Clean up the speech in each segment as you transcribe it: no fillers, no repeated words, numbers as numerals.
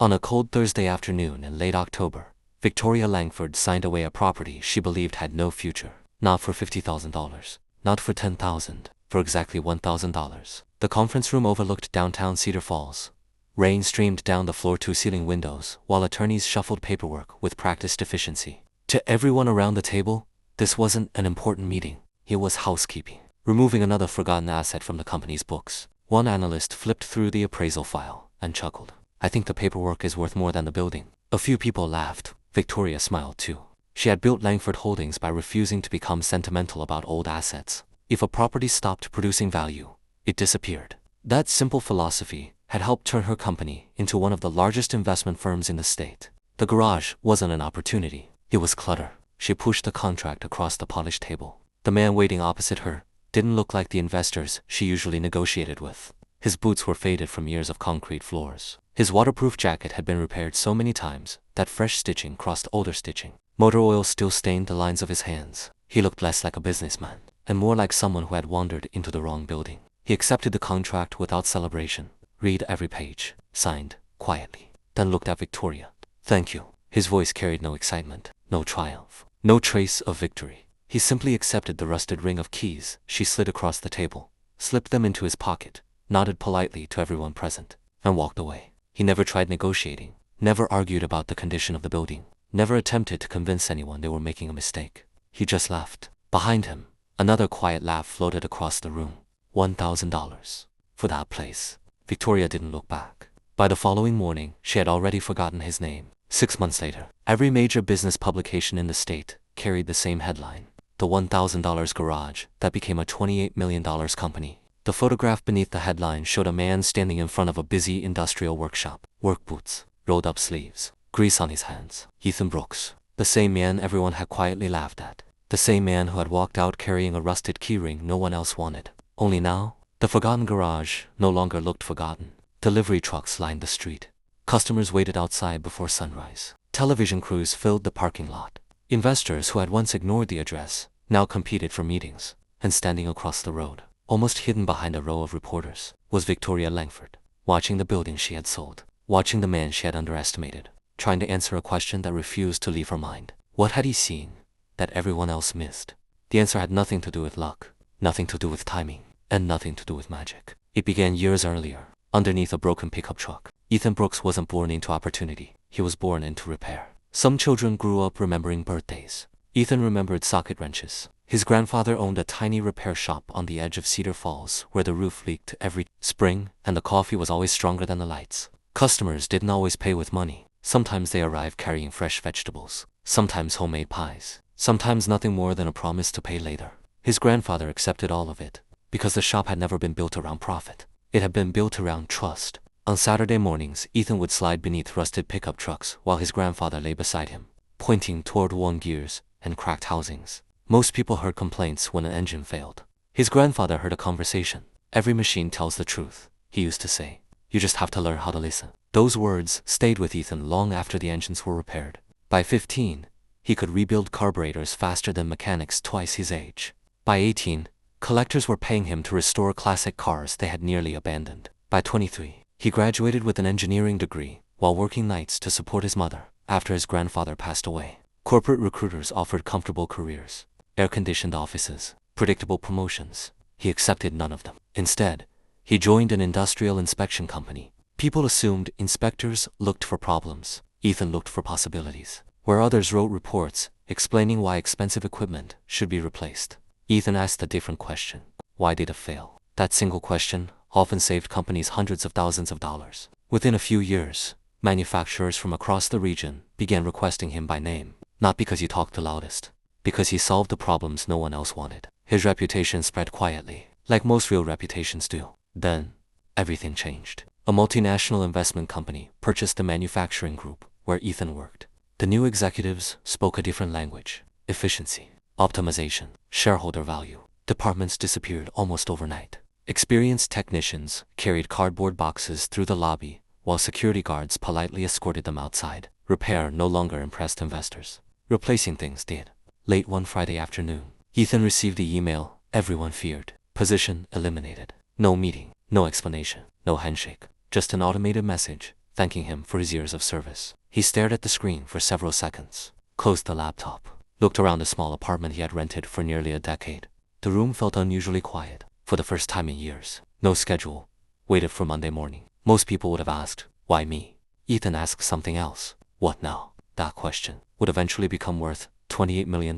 On a cold Thursday afternoon in late October, Victoria Langford signed away a property she believed had no future. Not for $50,000. Not for $10,000. For exactly $1,000. The conference room overlooked downtown Cedar Falls. Rain streamed down the floor-to-ceiling windows while attorneys shuffled paperwork with practiced efficiency. To everyone around the table, this wasn't an important meeting. It was housekeeping. Removing another forgotten asset from the company's books. One analyst flipped through the appraisal file and chuckled. I think the paperwork is worth more than the building. A few people laughed. Victoria smiled too. She had built Langford Holdings by refusing to become sentimental about old assets. If a property stopped producing value, it disappeared. That simple philosophy had helped turn her company into one of the largest investment firms in the state. The garage wasn't an opportunity. It was clutter. She pushed the contract across the polished table. The man waiting opposite her didn't look like the investors she usually negotiated with. His boots were faded from years of concrete floors. His waterproof jacket had been repaired so many times that fresh stitching crossed older stitching. Motor oil still stained the lines of his hands. He looked less like a businessman and more like someone who had wandered into the wrong building. He accepted the contract without celebration, read every page, signed quietly, then looked at Victoria. Thank you. His voice carried no excitement, no triumph, no trace of victory. He simply accepted the rusted ring of keys she slid across the table, slipped them into his pocket, nodded politely to everyone present, and walked away. He never tried negotiating, never argued about the condition of the building, never attempted to convince anyone they were making a mistake. He just laughed. Behind him, another quiet laugh floated across the room. $1,000. For that place. Victoria didn't look back. By the following morning, she had already forgotten his name. 6 months later, every major business publication in the state carried the same headline. The $1,000 garage that became a $28 million company. The photograph beneath the headline showed a man standing in front of a busy industrial workshop. Work boots, rolled up sleeves, grease on his hands. Ethan Brooks. The same man everyone had quietly laughed at. The same man who had walked out carrying a rusted keyring no one else wanted. Only now, the forgotten garage no longer looked forgotten. Delivery trucks lined the street. Customers waited outside before sunrise. Television crews filled the parking lot. Investors who had once ignored the address now competed for meetings. And standing across the road, almost hidden behind a row of reporters, was Victoria Langford, watching the building she had sold, watching the man she had underestimated, trying to answer a question that refused to leave her mind. What had he seen that everyone else missed? The answer had nothing to do with luck, nothing to do with timing, and nothing to do with magic. It began years earlier, underneath a broken pickup truck. Ethan Brooks wasn't born into opportunity. He was born into repair. Some children grew up remembering birthdays. Ethan remembered socket wrenches. His grandfather owned a tiny repair shop on the edge of Cedar Falls where the roof leaked every spring and the coffee was always stronger than the lights. Customers didn't always pay with money. Sometimes they arrived carrying fresh vegetables. Sometimes homemade pies. Sometimes nothing more than a promise to pay later. His grandfather accepted all of it because the shop had never been built around profit. It had been built around trust. On Saturday mornings, Ethan would slide beneath rusted pickup trucks while his grandfather lay beside him, pointing toward worn gears and cracked housings. Most people heard complaints when an engine failed. His grandfather heard a conversation. Every machine tells the truth, he used to say. You just have to learn how to listen. Those words stayed with Ethan long after the engines were repaired. By 15, he could rebuild carburetors faster than mechanics twice his age. By 18, collectors were paying him to restore classic cars they had nearly abandoned. By 23, he graduated with an engineering degree while working nights to support his mother after his grandfather passed away. Corporate recruiters offered comfortable careers, air-conditioned offices, predictable promotions. He accepted none of them. Instead, he joined an industrial inspection company. People assumed inspectors looked for problems. Ethan looked for possibilities. Where others wrote reports explaining why expensive equipment should be replaced, Ethan asked a different question. Why did it fail? That single question often saved companies hundreds of thousands of dollars. Within a few years, manufacturers from across the region began requesting him by name, not because he talked the loudest, because he solved the problems no one else wanted. His reputation spread quietly, like most real reputations do. Then, everything changed. A multinational investment company purchased the manufacturing group where Ethan worked. The new executives spoke a different language. Efficiency, optimization, shareholder value. Departments disappeared almost overnight. Experienced technicians carried cardboard boxes through the lobby while security guards politely escorted them outside. Repair no longer impressed investors. Replacing things did. Late one Friday afternoon, Ethan received the email everyone feared. Position eliminated. No meeting, no explanation, no handshake. Just an automated message. thanking him for his years of service. He stared at the screen for several seconds, closed the laptop, looked around the small apartment he had rented for nearly a decade. The room felt unusually quiet, for the first time in years. No schedule. Waited for Monday morning. Most people would have asked, why me? Ethan asked something else. What now? That question would eventually become worth $28 million.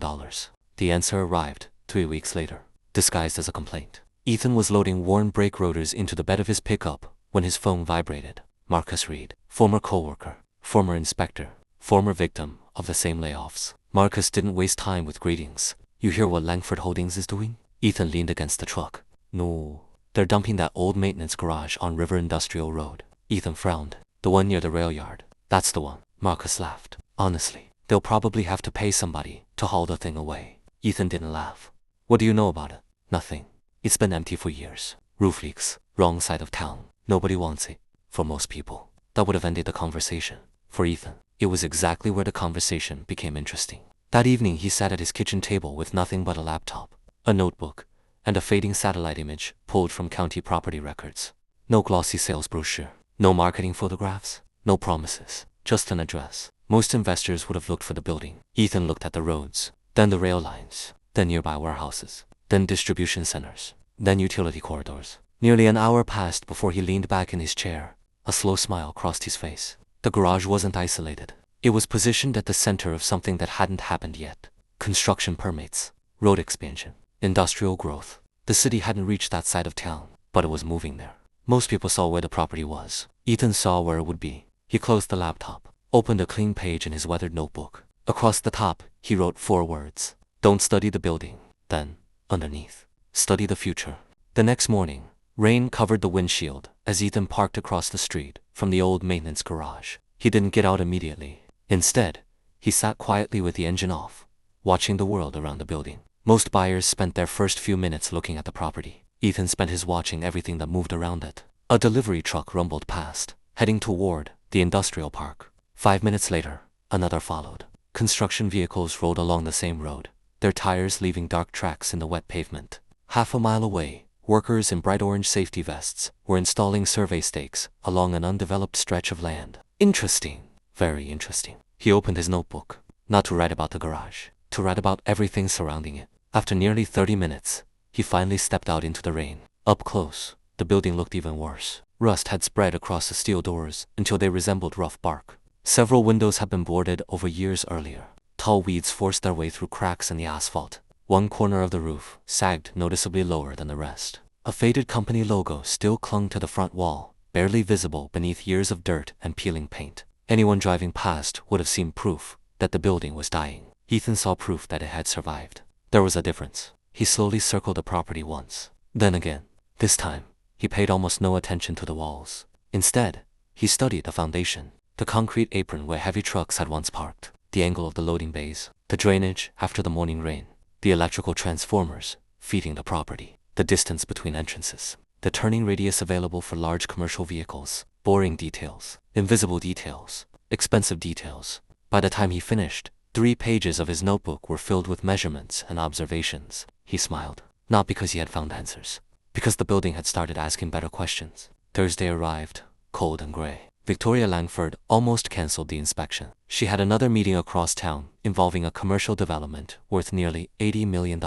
The answer arrived 3 weeks later, disguised as a complaint. Ethan was loading worn brake rotors into the bed of his pickup when his phone vibrated. Marcus Reed, former coworker, former inspector, former victim of the same layoffs. Marcus didn't waste time with greetings. You hear what Langford Holdings is doing? Ethan leaned against the truck. No. They're dumping that old maintenance garage on River Industrial Road. Ethan frowned. The one near the rail yard. That's the one. Marcus laughed. Honestly, they'll probably have to pay somebody to haul the thing away. Ethan didn't laugh. What do you know about it? Nothing. It's been empty for years. Roof leaks. Wrong side of town. Nobody wants it. For most people, that would have ended the conversation. For Ethan, it was exactly where the conversation became interesting. That evening he sat at his kitchen table with nothing but a laptop, a notebook, and a fading satellite image pulled from county property records. No glossy sales brochure, no marketing photographs, no promises, just an address. Most investors would have looked for the building. Ethan looked at the roads, then the rail lines, then nearby warehouses, then distribution centers, then utility corridors. Nearly an hour passed before he leaned back in his chair. A slow smile crossed his face. The garage wasn't isolated. It was positioned at the center of something that hadn't happened yet. Construction permits, road expansion, industrial growth. The city hadn't reached that side of town, but it was moving there. Most people saw where the property was. Ethan saw where it would be. He closed the laptop, opened a clean page in his weathered notebook. Across the top, he wrote 4 words. Don't study the building. Then, underneath, study the future. The next morning, rain covered the windshield as Ethan parked across the street from the old maintenance garage. He didn't get out immediately. Instead, he sat quietly with the engine off, watching the world around the building. Most buyers spent their first few minutes looking at the property. Ethan spent his watching everything that moved around it. A delivery truck rumbled past, heading toward the industrial park. 5 minutes later, another followed. Construction vehicles rolled along the same road, their tires leaving dark tracks in the wet pavement. Half a mile away, workers in bright orange safety vests were installing survey stakes along an undeveloped stretch of land. Interesting. Very interesting. He opened his notebook, not to write about the garage, to write about everything surrounding it. After nearly 30 minutes, he finally stepped out into the rain. Up close, the building looked even worse. Rust had spread across the steel doors until they resembled rough bark. Several windows had been boarded over years earlier. Tall weeds forced their way through cracks in the asphalt. One corner of the roof sagged noticeably lower than the rest. A faded company logo still clung to the front wall, barely visible beneath years of dirt and peeling paint. Anyone driving past would have seen proof that the building was dying. Ethan saw proof that it had survived. There was a difference. He slowly circled the property once, then again. This time, he paid almost no attention to the walls. Instead, he studied the foundation, the concrete apron where heavy trucks had once parked, the angle of the loading bays, the drainage after the morning rain, the electrical transformers feeding the property, the distance between entrances, the turning radius available for large commercial vehicles, boring details, invisible details, expensive details. By the time he finished, 3 pages of his notebook were filled with measurements and observations. He smiled, not because he had found answers, because the building had started asking better questions. Thursday arrived, cold and gray. Victoria Langford almost canceled the inspection. She had another meeting across town involving a commercial development worth nearly $80 million.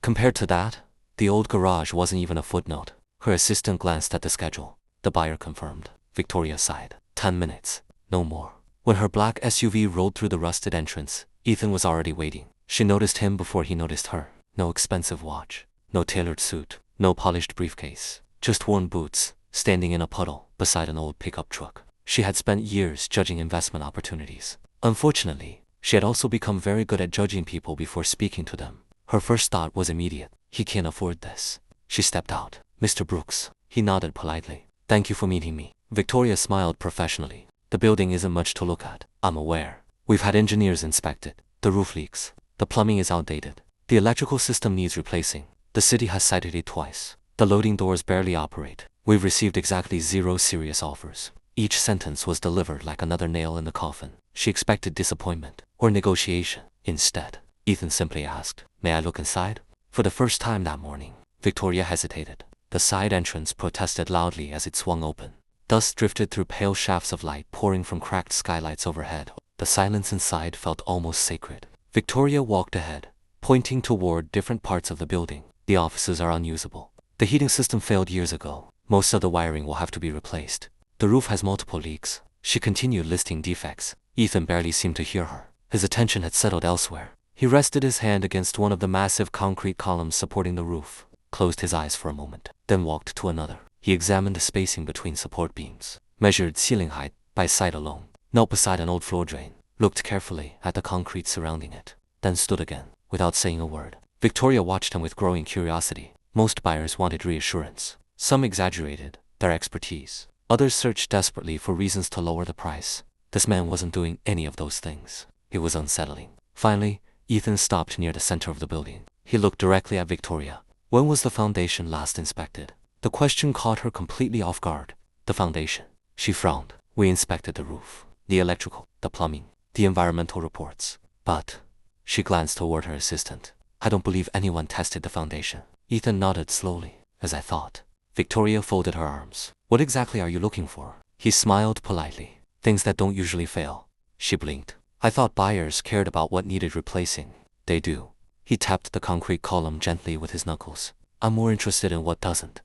Compared to that, the old garage wasn't even a footnote. Her assistant glanced at the schedule. The buyer confirmed. Victoria sighed. 10 minutes, no more. When her black SUV rolled through the rusted entrance, Ethan was already waiting. She noticed him before he noticed her. No expensive watch, no tailored suit, no polished briefcase, just worn boots, standing in a puddle beside an old pickup truck. She had spent years judging investment opportunities. Unfortunately, she had also become very good at judging people before speaking to them. Her first thought was immediate. He can't afford this. She stepped out. Mr. Brooks. He nodded politely. Thank you for meeting me. Victoria smiled professionally. The building isn't much to look at. I'm aware. We've had engineers inspect it. The roof leaks. The plumbing is outdated. The electrical system needs replacing. The city has cited it twice. The loading doors barely operate. We've received exactly 0 serious offers. Each sentence was delivered like another nail in the coffin. She expected disappointment or negotiation. Instead, Ethan simply asked, "May I look inside?" For the first time that morning, Victoria hesitated. The side entrance protested loudly as it swung open. Dust drifted through pale shafts of light pouring from cracked skylights overhead. The silence inside felt almost sacred. Victoria walked ahead, pointing toward different parts of the building. The offices are unusable. The heating system failed years ago. Most of the wiring will have to be replaced. The roof has multiple leaks. She continued listing defects. Ethan barely seemed to hear her. His attention had settled elsewhere. He rested his hand against one of the massive concrete columns supporting the roof, closed his eyes for a moment, then walked to another. He examined the spacing between support beams, measured ceiling height by sight alone, knelt beside an old floor drain, looked carefully at the concrete surrounding it, then stood again, without saying a word. Victoria watched him with growing curiosity. Most buyers wanted reassurance. Some exaggerated their expertise. Others searched desperately for reasons to lower the price. This man wasn't doing any of those things. It was unsettling. Finally, Ethan stopped near the center of the building. He looked directly at Victoria. When was the foundation last inspected? The question caught her completely off guard. The foundation. She frowned. We inspected the roof, the electrical, the plumbing, the environmental reports. But, she glanced toward her assistant. I don't believe anyone tested the foundation. Ethan nodded slowly, as I thought. Victoria folded her arms. What exactly are you looking for? He smiled politely. Things that don't usually fail. She blinked. I thought buyers cared about what needed replacing. They do. He tapped the concrete column gently with his knuckles. I'm more interested in what doesn't.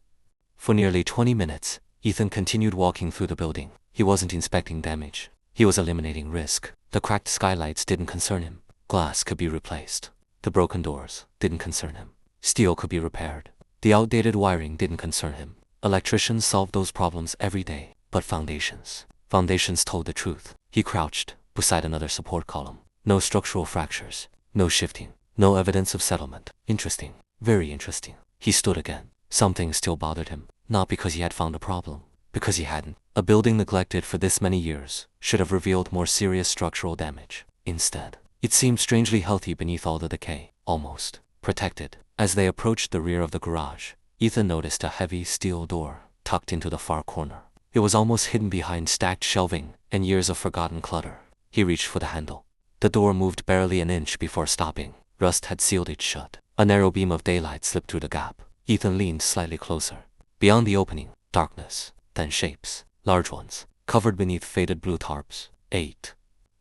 For nearly 20 minutes, Ethan continued walking through the building. He wasn't inspecting damage. He was eliminating risk. The cracked skylights didn't concern him. Glass could be replaced. The broken doors didn't concern him. Steel could be repaired. The outdated wiring didn't concern him. Electricians solved those problems every day. But foundations told the truth. He crouched beside another support column. No structural fractures. No shifting. No evidence of settlement. Interesting. Very interesting. He stood again. Something still bothered him. Not because he had found a problem. Because he hadn't. A building neglected for this many years should have revealed more serious structural damage. Instead, it seemed strangely healthy beneath all the decay. Almost protected. As they approached the rear of the garage, Ethan noticed a heavy steel door tucked into the far corner. It was almost hidden behind stacked shelving and years of forgotten clutter. He reached for the handle. The door moved barely an inch before stopping. Rust had sealed it shut. A narrow beam of daylight slipped through the gap. Ethan leaned slightly closer. Beyond the opening, darkness, then shapes, large ones, covered beneath faded blue tarps. 8,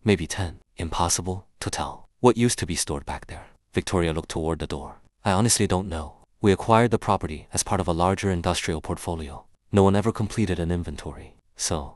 maybe 10. Impossible to tell what used to be stored back there. Victoria looked toward the door. I honestly don't know. We acquired the property as part of a larger industrial portfolio. No one ever completed an inventory. So,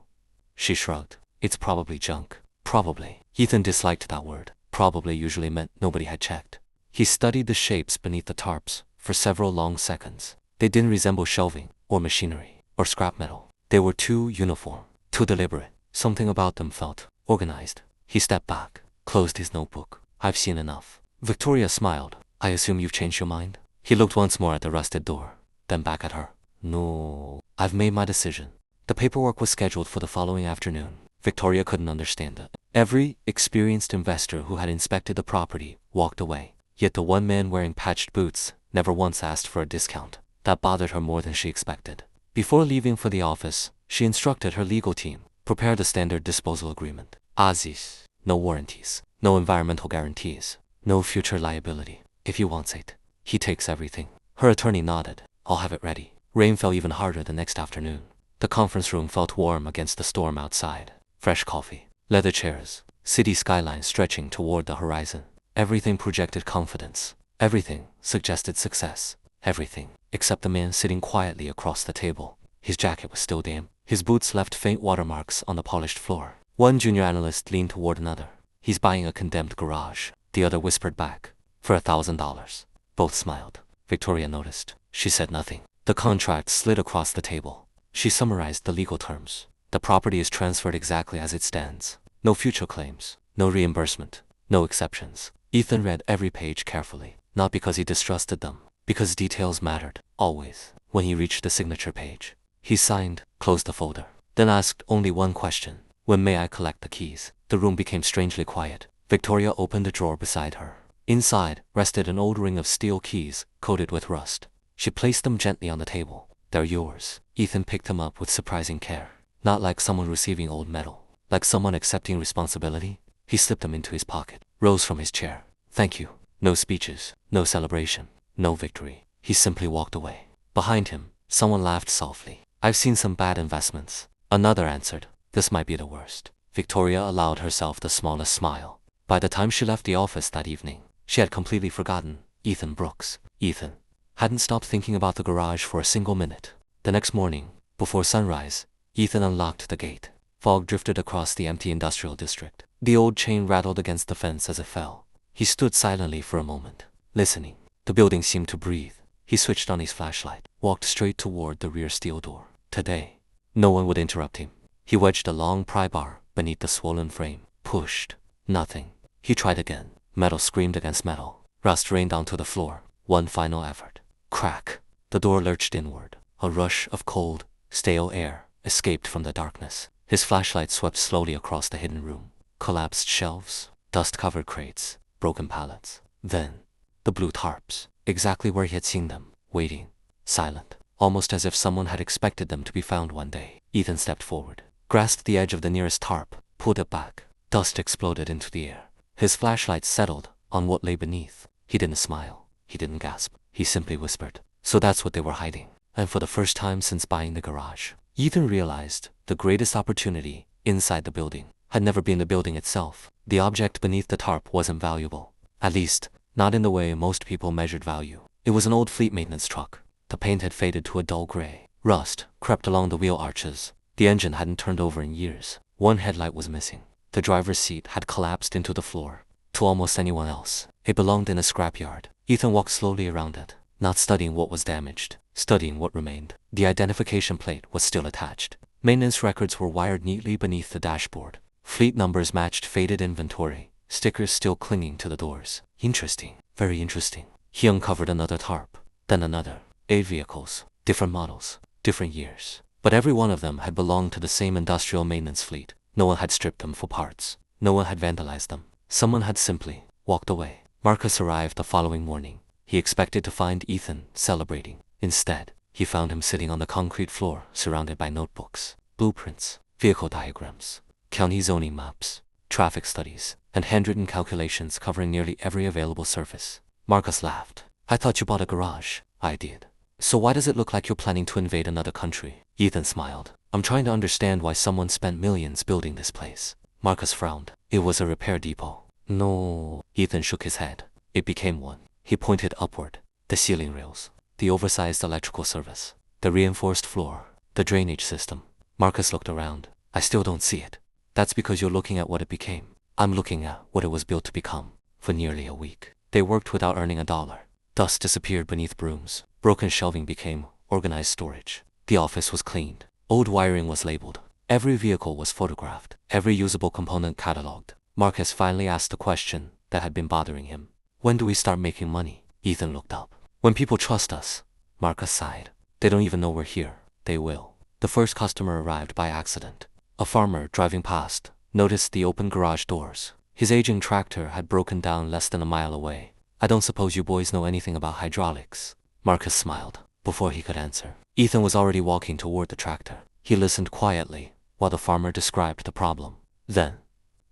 she shrugged. It's probably junk. Probably. Ethan disliked that word. Probably usually meant nobody had checked. He studied the shapes beneath the tarps for several long seconds. They didn't resemble shelving, or machinery, or scrap metal. They were too uniform, too deliberate. Something about them felt organized. He stepped back, closed his notebook. I've seen enough. Victoria smiled. I assume you've changed your mind? He looked once more at the rusted door, then back at her. No, I've made my decision. The paperwork was scheduled for the following afternoon. Victoria couldn't understand it. Every experienced investor who had inspected the property walked away. Yet the one man wearing patched boots never once asked for a discount. That bothered her more than she expected. Before leaving for the office, she instructed her legal team, prepare the standard disposal agreement. Aziz, no warranties, no environmental guarantees, no future liability. If he wants it, he takes everything. Her attorney nodded. I'll have it ready. Rain fell even harder the next afternoon. The conference room felt warm against the storm outside. Fresh coffee, leather chairs, city skyline stretching toward the horizon. Everything projected confidence. Everything suggested success. Everything, except the man sitting quietly across the table. His jacket was still damp. His boots left faint watermarks on the polished floor. One junior analyst leaned toward another. He's buying a condemned garage. The other whispered back. For $1,000. Both smiled. Victoria noticed. She said nothing. The contract slid across the table. She summarized the legal terms. The property is transferred exactly as it stands. No future claims. No reimbursement. No exceptions. Ethan read every page carefully. Not because he distrusted them. Because details mattered. Always. When he reached the signature page, he signed, closed the folder, then asked only one question. When may I collect the keys? The room became strangely quiet. Victoria opened a drawer beside her. Inside rested an old ring of steel keys, coated with rust. She placed them gently on the table. They're yours. Ethan picked them up with surprising care. Not like someone receiving old metal. Like someone accepting responsibility. He slipped them into his pocket, rose from his chair. Thank you. No speeches, no celebration, no victory. He simply walked away. Behind him, someone laughed softly. I've seen some bad investments, Another answered, "This might be the worst." Victoria allowed herself the smallest smile. By the time she left the office that evening, she had completely forgotten Ethan Brooks. Ethan hadn't stopped thinking about the garage for a single minute. The next morning, before sunrise, Ethan unlocked the gate. Fog drifted across the empty industrial district. The old chain rattled against the fence as it fell. He stood silently for a moment, listening. The building seemed to breathe. He switched on his flashlight, walked straight toward the rear steel door. Today, no one would interrupt him. He wedged a long pry bar beneath the swollen frame, pushed. Nothing. He tried again. Metal screamed against metal. Rust rained onto the floor. One final effort. Crack. The door lurched inward. A rush of cold, stale air escaped from the darkness. His flashlight swept slowly across the hidden room. Collapsed shelves, dust-covered crates, broken pallets. Then, the blue tarps, exactly where he had seen them, waiting, silent, almost as if someone had expected them to be found one day. Ethan stepped forward, grasped the edge of the nearest tarp, pulled it back. Dust exploded into the air. His flashlight settled on what lay beneath. He didn't smile. He didn't gasp. He simply whispered, "So that's what they were hiding." And for the first time since buying the garage, Ethan realized the greatest opportunity inside the building had never been the building itself. The object beneath the tarp wasn't valuable. At least, not in the way most people measured value. It was an old fleet maintenance truck. The paint had faded to a dull gray. Rust crept along the wheel arches. The engine hadn't turned over in years. One headlight was missing. The driver's seat had collapsed into the floor. To almost anyone else, it belonged in a scrapyard. Ethan walked slowly around it, not studying what was damaged, studying what remained. The identification plate was still attached. Maintenance records were wired neatly beneath the dashboard. Fleet numbers matched faded inventory, stickers still clinging to the doors. Interesting, very interesting. He uncovered another tarp, then another. 8 vehicles, different models, different years. But every one of them had belonged to the same industrial maintenance fleet. No one had stripped them for parts. No one had vandalized them. Someone had simply walked away. Marcus arrived the following morning. He expected to find Ethan celebrating. Instead, he found him sitting on the concrete floor, surrounded by notebooks, blueprints, vehicle diagrams, county zoning maps, traffic studies, and handwritten calculations covering nearly every available surface. Marcus laughed. "I thought you bought a garage." "I did." "So why does it look like you're planning to invade another country?" Ethan smiled. "I'm trying to understand why someone spent millions building this place." Marcus frowned. "It was a repair depot." "No." Ethan shook his head. "It became one." He pointed upward. The ceiling rails, the oversized electrical service, the reinforced floor, the drainage system. Marcus looked around. "I still don't see it." "That's because you're looking at what it became. I'm looking at what it was built to become." For nearly a week, they worked without earning a dollar. Dust disappeared beneath brooms. Broken shelving became organized storage. The office was cleaned. Old wiring was labeled. Every vehicle was photographed. Every usable component cataloged. Marcus finally asked the question that had been bothering him. "When do we start making money?" Ethan looked up. "When people trust us." Marcus sighed. "They don't even know we're here." "They will." The first customer arrived by accident. A farmer driving past noticed the open garage doors. His aging tractor had broken down less than a mile away. "I don't suppose you boys know anything about hydraulics." Marcus smiled. Before he could answer, Ethan was already walking toward the tractor. He listened quietly while the farmer described the problem. Then,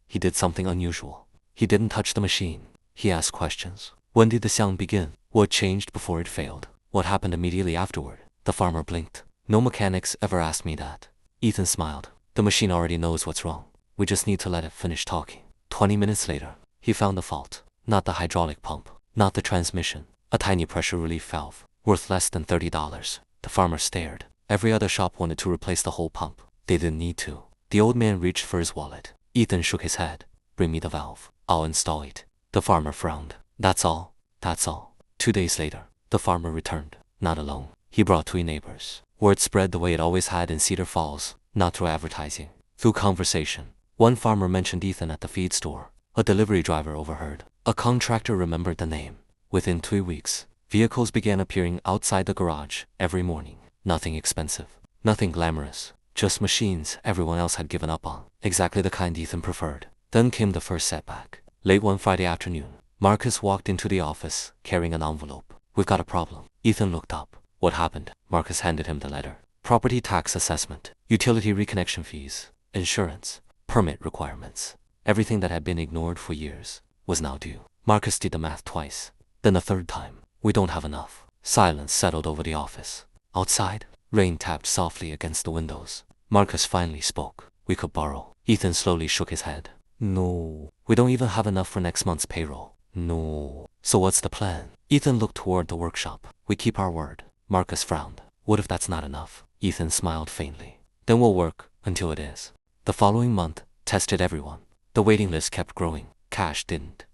he did something unusual. He didn't touch the machine. He asked questions. When did the sound begin? What changed before it failed? What happened immediately afterward? The farmer blinked. "No mechanics ever asked me that." Ethan smiled. "The machine already knows what's wrong. We just need to let it finish talking." 20 minutes later, he found the fault. Not the hydraulic pump. Not the transmission. A tiny pressure relief valve, worth less than $30. The farmer stared. Every other shop wanted to replace the whole pump. They didn't need to. The old man reached for his wallet. Ethan shook his head. "Bring me the valve. I'll install it." The farmer frowned. "That's all. That's all." 2 days later, the farmer returned. Not alone. He brought 3 neighbors. Word spread the way it always had in Cedar Falls, not through advertising, through conversation. One farmer mentioned Ethan at the feed store. A delivery driver overheard. A contractor remembered the name. Within 3 weeks, vehicles began appearing outside the garage every morning. Nothing expensive. Nothing glamorous. Just machines everyone else had given up on. Exactly the kind Ethan preferred. Then came the first setback. Late one Friday afternoon, Marcus walked into the office, carrying an envelope. "We've got a problem." Ethan looked up. "What happened?" Marcus handed him the letter. "Property tax assessment, utility reconnection fees, insurance, permit requirements. Everything that had been ignored for years was now due." Marcus did the math twice. Then a third time. "We don't have enough." Silence settled over the office. Outside, rain tapped softly against the windows. Marcus finally spoke. We could borrow. Ethan slowly shook his head. No. We don't even have enough for next month's payroll. No. So what's the plan? Ethan looked toward the workshop. We keep our word. Marcus frowned. What if that's not enough? Ethan smiled faintly. Then we'll work until it is. The following month tested everyone. The waiting list kept growing. Cash didn't.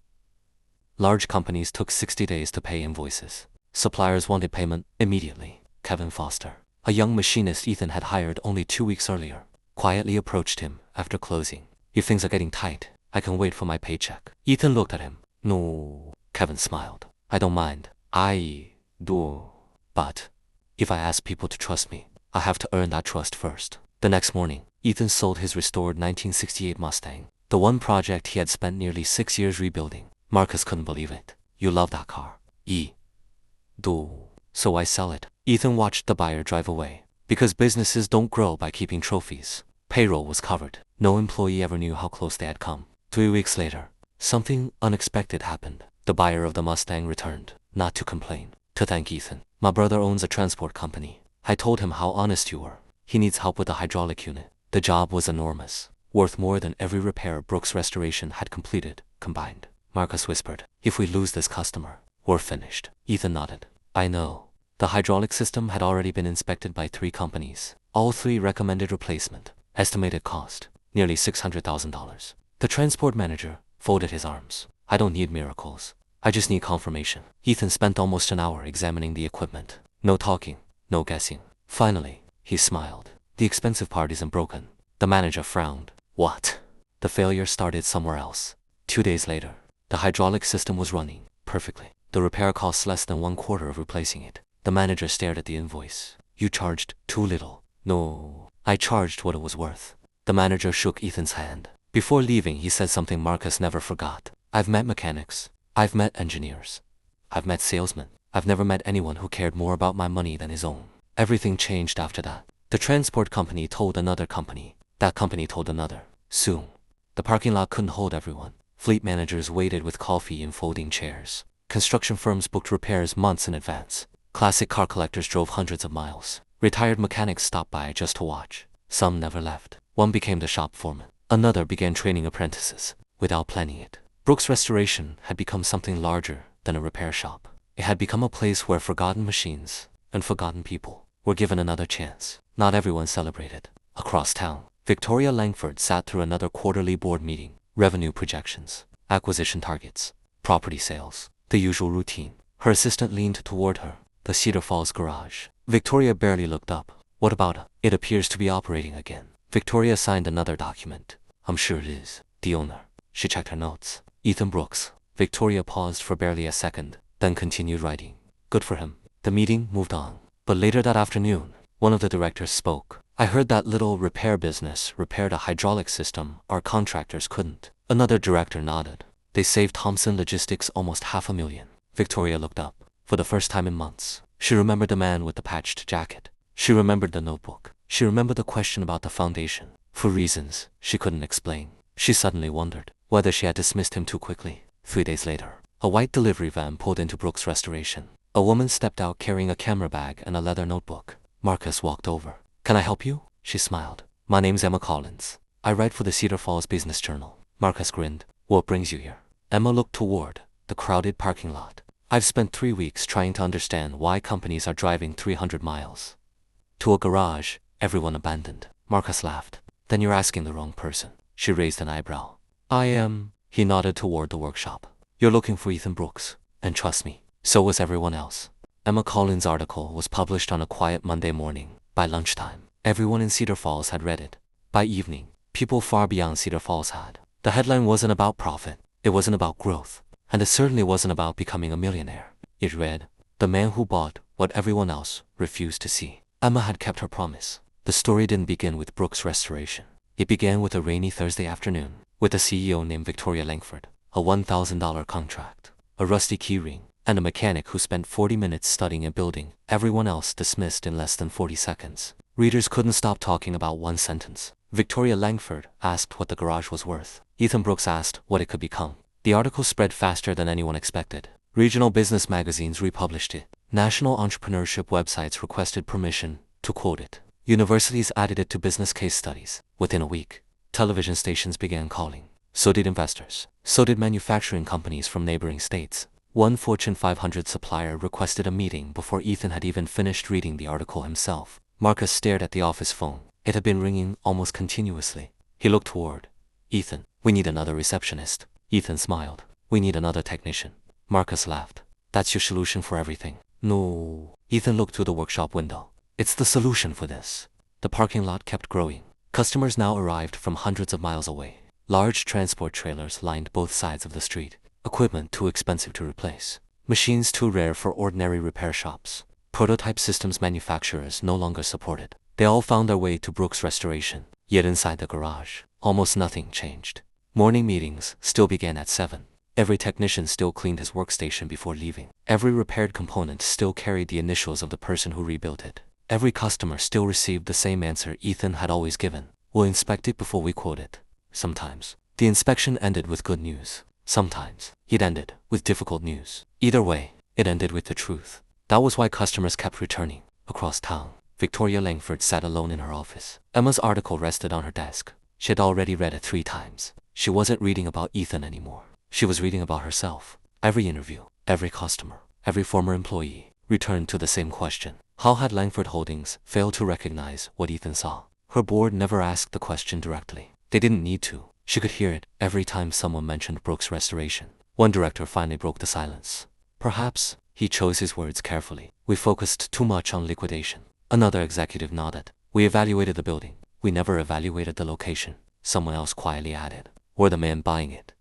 Large companies took 60 days to pay invoices. Suppliers wanted payment immediately. Kevin Foster, a young machinist Ethan had hired only 2 weeks earlier, quietly approached him after closing. If things are getting tight, I can wait for my paycheck. Ethan looked at him. No. Kevin smiled. I don't mind. I do. But if I ask people to trust me, I have to earn that trust first. The next morning, Ethan sold his restored 1968 Mustang, the one project he had spent nearly 6 years rebuilding. Marcus couldn't believe it. You love that car. Do. So I sell it. Ethan watched the buyer drive away. Because businesses don't grow by keeping trophies. Payroll was covered. No employee ever knew how close they had come. 3 weeks later, something unexpected happened. The buyer of the Mustang returned, not to complain, to thank Ethan. My brother owns a transport company. I told him how honest you were. He needs help with the hydraulic unit. The job was enormous, worth more than every repair Brooks Restoration had completed, combined. Marcus whispered, if we lose this customer, we're finished. Ethan nodded. I know. The hydraulic system had already been inspected by 3 companies. All 3 recommended replacement. Estimated cost, nearly $600,000. The transport manager folded his arms. I don't need miracles. I just need confirmation. Ethan spent almost an hour examining the equipment. No talking, no guessing. Finally, he smiled. The expensive part isn't broken. The manager frowned. What? The failure started somewhere else. 2 days later, the hydraulic system was running perfectly. The repair costs less than 1/4 of replacing it. The manager stared at the invoice. You charged too little. No, I charged what it was worth. The manager shook Ethan's hand. Before leaving, he said something Marcus never forgot. I've met mechanics. I've met engineers. I've met salesmen. I've never met anyone who cared more about my money than his own. Everything changed after that. The transport company told another company. That company told another. Soon, the parking lot couldn't hold everyone. Fleet managers waited with coffee in folding chairs. Construction firms booked repairs months in advance. Classic car collectors drove hundreds of miles. Retired mechanics stopped by just to watch. Some never left. One became the shop foreman. Another began training apprentices, without planning it. Brooks Restoration had become something larger than a repair shop. It had become a place where forgotten machines and forgotten people were given another chance. Not everyone celebrated. Across town, Victoria Langford sat through another quarterly board meeting. Revenue projections, acquisition targets, property sales, the usual routine. Her assistant leaned toward her. The Cedar Falls garage. Victoria barely looked up. What about it? It appears to be operating again. Victoria signed another document. I'm sure it is. The owner. She checked her notes. Ethan Brooks. Victoria paused for barely a second, then continued writing. Good for him. The meeting moved on. But later that afternoon, one of the directors spoke. I heard that little repair business repaired a hydraulic system our contractors couldn't. Another director nodded. They saved Thompson Logistics almost $500,000. Victoria looked up. For the first time in months, she remembered the man with the patched jacket. She remembered the notebook. She remembered the question about the foundation. For reasons she couldn't explain, she suddenly wondered whether she had dismissed him too quickly. 3 days later, a white delivery van pulled into Brooks Restoration. A woman stepped out carrying a camera bag and a leather notebook. Marcus walked over. Can I help you? She smiled. My name's Emma Collins. I write for the Cedar Falls Business Journal. Marcus grinned. What brings you here? Emma looked toward the crowded parking lot. I've spent 3 weeks trying to understand why companies are driving 300 miles to a garage everyone abandoned. Marcus laughed. Then you're asking the wrong person. She raised an eyebrow. I am. He nodded toward the workshop. You're looking for Ethan Brooks. And trust me, so was everyone else. Emma Collins' article was published on a quiet Monday morning. By lunchtime, everyone in Cedar Falls had read it. By evening, people far beyond Cedar Falls had. The headline wasn't about profit. It wasn't about growth. And it certainly wasn't about becoming a millionaire. It read, The man who bought what everyone else refused to see. Emma had kept her promise. The story didn't begin with Brooks Restoration. It began with a rainy Thursday afternoon, with a CEO named Victoria Langford, a $1,000 contract, a rusty keyring, and a mechanic who spent 40 minutes studying a building everyone else dismissed in less than 40 seconds. Readers couldn't stop talking about one sentence. Victoria Langford asked what the garage was worth. Ethan Brooks asked what it could become. The article spread faster than anyone expected. Regional business magazines republished it. National entrepreneurship websites requested permission to quote it. Universities added it to business case studies. Within a week, television stations began calling. So did investors. So did manufacturing companies from neighboring states. One Fortune 500 supplier requested a meeting before Ethan had even finished reading the article himself. Marcus stared at the office phone. It had been ringing almost continuously. He looked toward Ethan. We need another receptionist. Ethan smiled. We need another technician. Marcus laughed. That's your solution for everything? No. Ethan looked through the workshop window. It's the solution for this. The parking lot kept growing. Customers now arrived from hundreds of miles away. Large transport trailers lined both sides of the street. Equipment too expensive to replace. Machines too rare for ordinary repair shops. Prototype systems manufacturers no longer supported. They all found their way to Brooks Restoration. Yet inside the garage, almost nothing changed. Morning meetings still began at 7. Every technician still cleaned his workstation before leaving. Every repaired component still carried the initials of the person who rebuilt it. Every customer still received the same answer Ethan had always given. We'll inspect it before we quote it. Sometimes, the inspection ended with good news. Sometimes, it ended with difficult news. Either way, it ended with the truth. That was why customers kept returning. Across town, Victoria Langford sat alone in her office. Emma's article rested on her desk. She had already read it 3 times. She wasn't reading about Ethan anymore. She was reading about herself. Every interview, every customer, every former employee returned to the same question. How had Langford Holdings failed to recognize what Ethan saw? Her board never asked the question directly. They didn't need to. She could hear it every time someone mentioned Brooks Restoration. One director finally broke the silence. Perhaps he chose his words carefully. We focused too much on liquidation. Another executive nodded. We evaluated the building. We never evaluated the location. Someone else quietly added. Or the man buying it.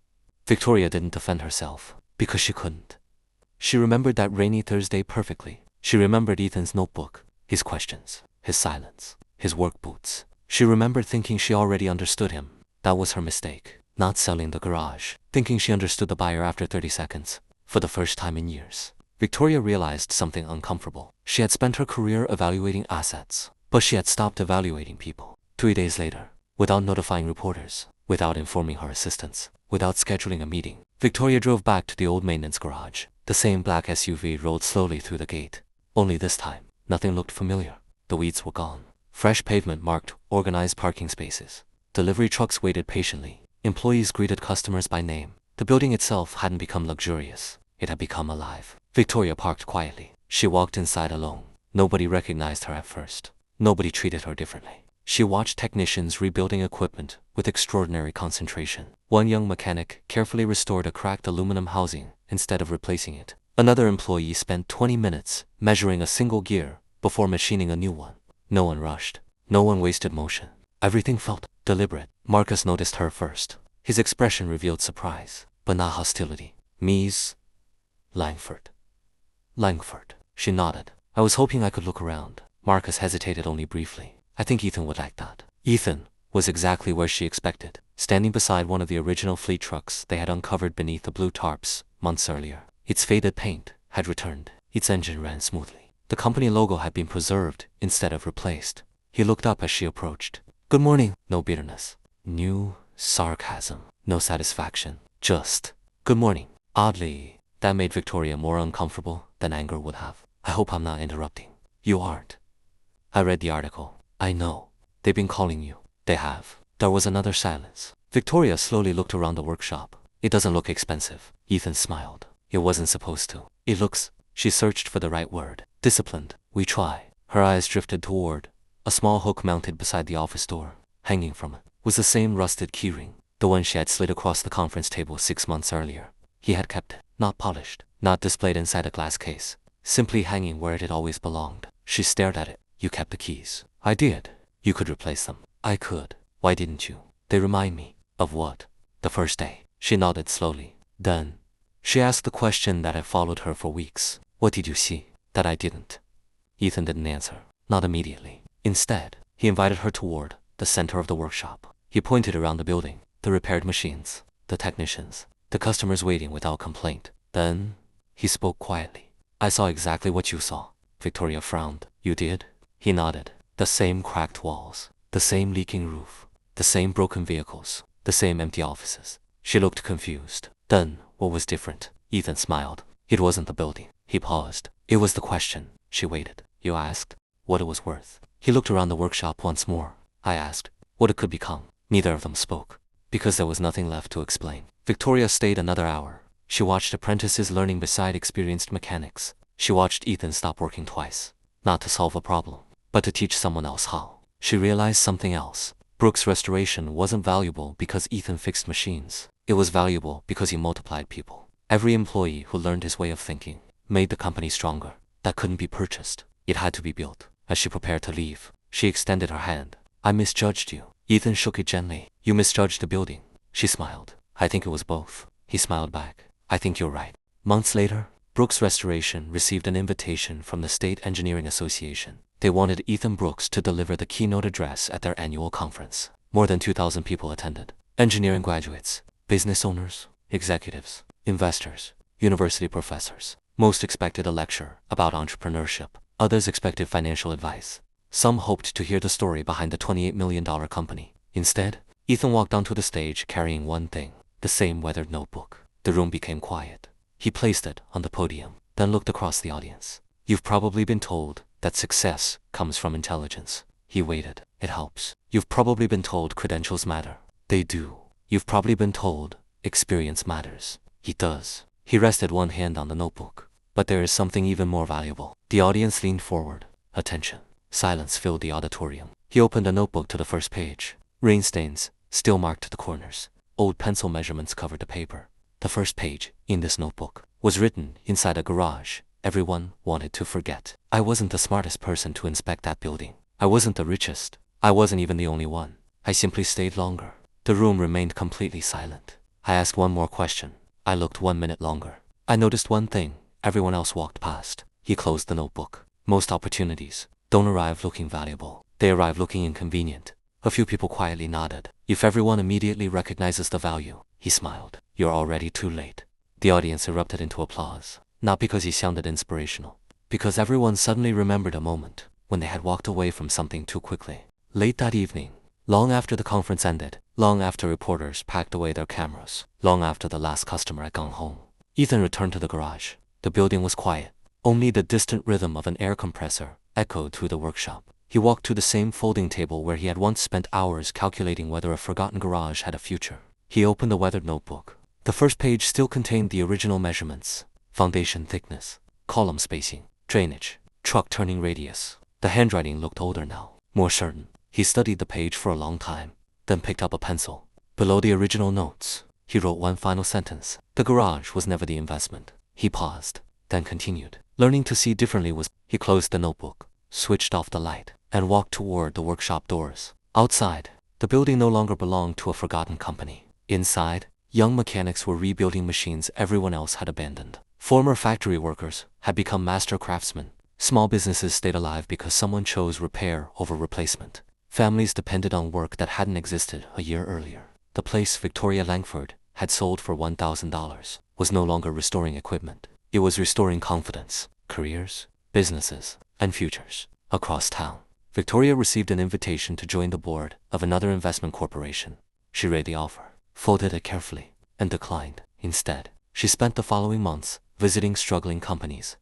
Victoria didn't defend herself, because she couldn't. She remembered that rainy Thursday perfectly. She remembered Ethan's notebook, his questions, his silence, his work boots. She remembered thinking she already understood him. That was her mistake. Not selling the garage. Thinking she understood the buyer after 30 seconds. For the first time in years. Victoria realized something uncomfortable. She had spent her career evaluating assets, but she had stopped evaluating people. 3 days later, without notifying reporters, without informing her assistants, without scheduling a meeting, Victoria drove back to the old maintenance garage. The same black SUV rolled slowly through the gate. Only this time, nothing looked familiar. The weeds were gone. Fresh pavement marked organized parking spaces. Delivery trucks waited patiently. Employees greeted customers by name. The building itself hadn't become luxurious. It had become alive. Victoria parked quietly. She walked inside alone. Nobody recognized her at first. Nobody treated her differently. She watched technicians rebuilding equipment with extraordinary concentration. One young mechanic carefully restored a cracked aluminum housing instead of replacing it. Another employee spent 20 minutes measuring a single gear before machining a new one. No one rushed. No one wasted motion. Everything felt deliberate. Marcus noticed her first. His expression revealed surprise, but not hostility. Ms. Langford. Langford. She nodded. I was hoping I could look around. Marcus hesitated only briefly. I think Ethan would like that. Ethan was exactly where she expected, standing beside one of the original fleet trucks they had uncovered beneath the blue tarps months earlier. Its faded paint had returned. Its engine ran smoothly. The company logo had been preserved instead of replaced. He looked up as she approached. Good morning. No bitterness. New sarcasm. No satisfaction. Just, good morning. Oddly, that made Victoria more uncomfortable than anger would have. I hope I'm not interrupting. You aren't. I read the article. I know. They've been calling you. They have. There was another silence. Victoria slowly looked around the workshop. It doesn't look expensive. Ethan smiled. It wasn't supposed to. It looks, she searched for the right word. Disciplined. We try. Her eyes drifted toward a small hook mounted beside the office door. Hanging from it was the same rusted keyring, the one she had slid across the conference table 6 months earlier. He had kept it, not polished, not displayed inside a glass case, simply hanging where it had always belonged. She stared at it. You kept the keys. I did. You could replace them. I could. Why didn't you? They remind me. Of what? The first day. She nodded slowly. Then, she asked the question that had followed her for weeks. What did you see that I didn't? Ethan didn't answer. Not immediately. Instead, he invited her toward the center of the workshop. He pointed around the building, the repaired machines, the technicians, the customers waiting without complaint. Then, he spoke quietly. I saw exactly what you saw. Victoria frowned. You did? He nodded. The same cracked walls, the same leaking roof, the same broken vehicles, the same empty offices. She looked confused. Then, what was different? Ethan smiled. It wasn't the building. He paused. It was the question. She waited. You asked what it was worth. He looked around the workshop once more. I asked what it could become. Neither of them spoke, because there was nothing left to explain. Victoria stayed another hour. She watched apprentices learning beside experienced mechanics. She watched Ethan stop working twice, not to solve a problem, but to teach someone else how. She realized something else. Brooks' restoration wasn't valuable because Ethan fixed machines. It was valuable because he multiplied people. Every employee who learned his way of thinking made the company stronger. That couldn't be purchased. It had to be built. As she prepared to leave, she extended her hand. I misjudged you. Ethan shook it gently. You misjudged the building. She smiled. I think it was both. He smiled back. I think you're right. Months later, Brooks Restoration received an invitation from the State Engineering Association. They wanted Ethan Brooks to deliver the keynote address at their annual conference. More than 2,000 people attended. Engineering graduates, business owners, executives, investors, university professors. Most expected a lecture about entrepreneurship. Others expected financial advice. Some hoped to hear the story behind the $28 million company. Instead, Ethan walked onto the stage carrying one thing, the same weathered notebook. The room became quiet. He placed it on the podium, then looked across the audience. You've probably been told that success comes from intelligence. He waited. It helps. You've probably been told credentials matter. They do. You've probably been told experience matters. It does. He rested one hand on the notebook. But there is something even more valuable. The audience leaned forward. Attention. Silence filled the auditorium. He opened a notebook to the first page. Rain stains still marked the corners. Old pencil measurements covered the paper. The first page, in this notebook, was written inside a garage. Everyone wanted to forget. I wasn't the smartest person to inspect that building. I wasn't the richest. I wasn't even the only one. I simply stayed longer. The room remained completely silent. I asked one more question. I looked 1 minute longer. I noticed one thing. Everyone else walked past. He closed the notebook. Most opportunities don't arrive looking valuable. They arrive looking inconvenient. A few people quietly nodded. If everyone immediately recognizes the value, he smiled. You're already too late. The audience erupted into applause. Not because he sounded inspirational, because everyone suddenly remembered a moment when they had walked away from something too quickly. Late that evening, long after the conference ended, long after reporters packed away their cameras, long after the last customer had gone home, Ethan returned to the garage. The building was quiet. Only the distant rhythm of an air compressor echoed through the workshop. He walked to the same folding table where he had once spent hours calculating whether a forgotten garage had a future. He opened the weathered notebook. The first page still contained the original measurements: foundation thickness, column spacing, drainage, truck turning radius. The handwriting looked older now, more certain. He studied the page for a long time, then picked up a pencil. Below the original notes, he wrote one final sentence. The garage was never the investment. He paused, then continued. Learning to see differently was. He closed the notebook, switched off the light, and walked toward the workshop doors. Outside, the building no longer belonged to a forgotten company. Inside, young mechanics were rebuilding machines everyone else had abandoned. Former factory workers had become master craftsmen. Small businesses stayed alive because someone chose repair over replacement. Families depended on work that hadn't existed a year earlier. The place Victoria Langford had sold for $1,000 was no longer restoring equipment. It was restoring confidence, careers, businesses, and futures. Across town, Victoria received an invitation to join the board of another investment corporation. She read the offer, folded it carefully, and declined. Instead, she spent the following months visiting struggling companies,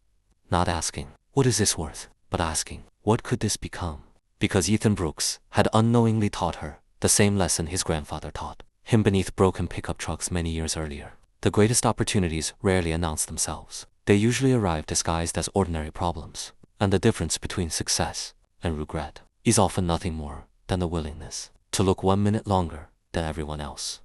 not asking, what is this worth, but asking, what could this become? Because Ethan Brooks had unknowingly taught her the same lesson his grandfather taught him beneath broken pickup trucks many years earlier. The greatest opportunities rarely announce themselves. They usually arrive disguised as ordinary problems, and the difference between success and regret is often nothing more than the willingness to look 1 minute longer than everyone else.